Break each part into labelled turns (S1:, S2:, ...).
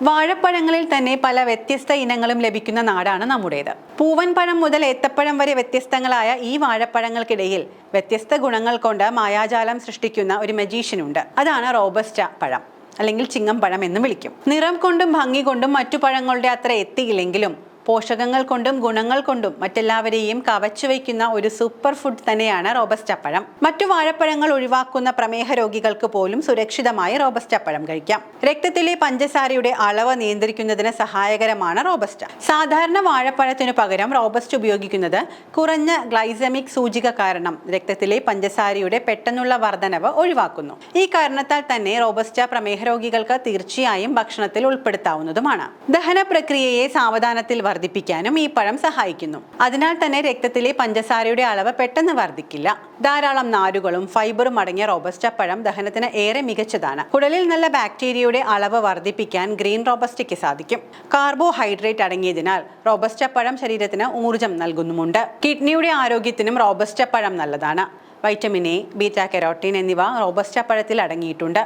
S1: വാഴപ്പഴങ്ങളിൽ തന്നെ പല വ്യത്യസ്ത ഇനങ്ങളും ലഭിക്കുന്ന നാടാണ് നമ്മുടേത്. പൂവൻ പഴം മുതൽ ഏത്തപ്പഴം വരെ വ്യത്യസ്തങ്ങളായ ഈ വാഴപ്പഴങ്ങൾക്കിടയിൽ വ്യത്യസ്ത ഗുണങ്ങൾ കൊണ്ട് മായാജാലം സൃഷ്ടിക്കുന്ന ഒരു മജീഷ്യനുണ്ട്. അതാണ് റോബസ്റ്റ പഴം, അല്ലെങ്കിൽ ചിങ്ങം പഴം എന്ന് വിളിക്കും. നിറം കൊണ്ടും ഭംഗി കൊണ്ടും മറ്റു പഴങ്ങളുടെ അത്ര എത്തിയില്ലെങ്കിലും പോഷകങ്ങൾ കൊണ്ടും ഗുണങ്ങൾ കൊണ്ടും മറ്റെല്ലാവരെയും കവച്ചു വയ്ക്കുന്ന ഒരു സൂപ്പർ ഫുഡ് തന്നെയാണ് റോബസ്റ്റ പഴം. മറ്റു വാഴപ്പഴങ്ങൾ ഒഴിവാക്കുന്ന പ്രമേഹ രോഗികൾക്ക് പോലും സുരക്ഷിതമായി റോബസ്റ്റ പഴം കഴിക്കാം. രക്തത്തിലെ പഞ്ചസാരയുടെ അളവ് നിയന്ത്രിക്കുന്നതിന് സഹായകരമാണ് റോബസ്റ്റ. സാധാരണ വാഴപ്പഴത്തിനു പകരം റോബസ്റ്റ ഉപയോഗിക്കുന്നത് കുറഞ്ഞ ഗ്ലൈസമിക് സൂചിക കാരണം രക്തത്തിലെ പഞ്ചസാരയുടെ പെട്ടെന്നുള്ള വർധനവ് ഒഴിവാക്കുന്നു. ഈ കാരണത്താൽ തന്നെ റോബസ്റ്റ പ്രമേഹ രോഗികൾക്ക് തീർച്ചയായും ഭക്ഷണത്തിൽ ഉൾപ്പെടുത്താവുന്നതുമാണ്. ദഹന പ്രക്രിയയെ സാവധാനത്തിൽ വർദ്ധിപ്പിക്കാനും ഈ പഴം സഹായിക്കുന്നു. അതിനാൽ തന്നെ രക്തത്തിലെ പഞ്ചസാരയുടെ അളവ് പെട്ടെന്ന് വർദ്ധിക്കില്ല. ധാരാളം നാരുകളും ഫൈബറും അടങ്ങിയ റോബസ്റ്റ പഴം ദഹനത്തിന് ഏറെ മികച്ചതാണ്. കുടലിൽ നല്ല ബാക്ടീരിയയുടെ അളവ് വർദ്ധിപ്പിക്കാൻ ഗ്രീൻ റോബസ്റ്റയ്ക്ക് സാധിക്കും. കാർബോഹൈഡ്രേറ്റ് അടങ്ങിയതിനാൽ റോബസ്റ്റ പഴം ശരീരത്തിന് ഊർജം നൽകുന്നുമുണ്ട്. കിഡ്നിയുടെ ആരോഗ്യത്തിനും റോബസ്റ്റ പഴം നല്ലതാണ്. വൈറ്റമിൻ എ, ബീറ്റാ കരോട്ടീൻ എന്നിവ റോബസ്റ്റ പഴത്തിൽ അടങ്ങിയിട്ടുണ്ട്.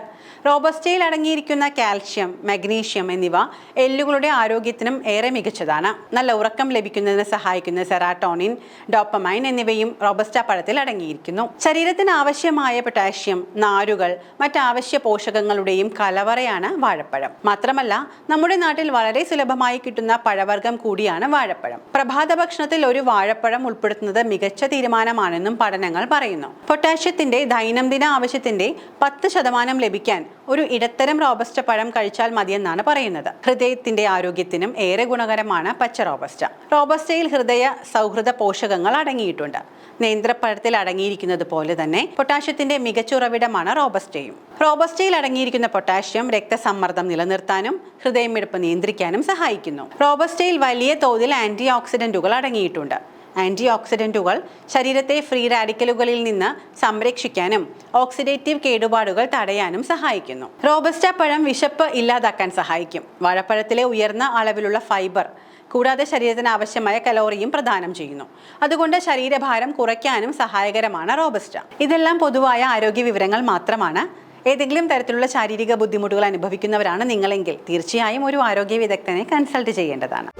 S1: റോബസ്റ്റയിൽ അടങ്ങിയിരിക്കുന്ന കാൽഷ്യം, മഗ്നീഷ്യം എന്നിവ എല്ലുകളുടെ ആരോഗ്യത്തിനും ഏറെ മികച്ചതാണ്. നല്ല ഉറക്കം ലഭിക്കുന്നതിന് സഹായിക്കുന്ന സെറാട്ടോണിൻ, ഡോപ്പമൈൻ എന്നിവയും റോബസ്റ്റ പഴത്തിൽ അടങ്ങിയിരിക്കുന്നു. ശരീരത്തിന് ആവശ്യമായ പൊട്ടാഷ്യം, നാരുകൾ, മറ്റാവശ്യ പോഷകങ്ങളുടെയും കലവറയാണ് വാഴപ്പഴം. മാത്രമല്ല, നമ്മുടെ നാട്ടിൽ വളരെ സുലഭമായി കിട്ടുന്ന പഴവർഗ്ഗം കൂടിയാണ് വാഴപ്പഴം. പ്രഭാത ഭക്ഷണത്തിൽ ഒരു വാഴപ്പഴം ഉൾപ്പെടുത്തുന്നത് മികച്ച തീരുമാനമാണെന്നും പഠനങ്ങൾ പറയുന്നു. പൊട്ടാഷ്യത്തിന്റെ ദൈനംദിന ആവശ്യത്തിന്റെ 10% ലഭിക്കാൻ ഒരു ഇടത്തരം റോബസ്റ്റ പഴം കഴിച്ചാൽ മതിയെന്നാണ് പറയുന്നത്. ഹൃദയത്തിന്റെ ആരോഗ്യത്തിനും ഏറെ ഗുണകരമാണ് പച്ച റോബസ്റ്റ. റോബസ്റ്റയിൽ ഹൃദയ സൗഹൃദ പോഷകങ്ങൾ അടങ്ങിയിട്ടുണ്ട്. നേന്ത്രപ്പഴത്തിൽ അടങ്ങിയിരിക്കുന്നത് പോലെ തന്നെ പൊട്ടാഷ്യത്തിന്റെ മികച്ച ഉറവിടമാണ് റോബസ്റ്റയും. റോബസ്റ്റയിൽ അടങ്ങിയിരിക്കുന്ന പൊട്ടാഷ്യം രക്തസമ്മർദ്ദം നിലനിർത്താനും ഹൃദയമിടിപ്പ് നിയന്ത്രിക്കാനും സഹായിക്കുന്നു. റോബസ്റ്റയിൽ വലിയ തോതിൽ ആന്റി ഓക്സിഡന്റുകൾ അടങ്ങിയിട്ടുണ്ട്. ആന്റി ഓക്സിഡന്റുകൾ ശരീരത്തെ ഫ്രീ റാഡിക്കലുകളിൽ നിന്ന് സംരക്ഷിക്കാനും ഓക്സിഡേറ്റീവ് കേടുപാടുകൾ തടയാനും സഹായിക്കുന്നു. റോബസ്റ്റ പഴം വിശപ്പ് ഇല്ലാതാക്കാൻ സഹായിക്കും. വാഴപ്പഴത്തിലെ ഉയർന്ന അളവിലുള്ള ഫൈബർ കൂടാതെ ശരീരത്തിന് ആവശ്യമായ കലോറിയും പ്രദാനം ചെയ്യുന്നു. അതുകൊണ്ട് ശരീരഭാരം കുറയ്ക്കാനും സഹായകരമാണ് റോബസ്റ്റ. ഇതെല്ലാം പൊതുവായ ആരോഗ്യ വിവരങ്ങൾ മാത്രമാണ്. ഏതെങ്കിലും തരത്തിലുള്ള ശാരീരിക ബുദ്ധിമുട്ടുകൾ അനുഭവിക്കുന്നവരാണ് നിങ്ങളെങ്കിൽ തീർച്ചയായും ഒരു ആരോഗ്യ വിദഗ്ധനെ കൺസൾട്ട് ചെയ്യേണ്ടതാണ്.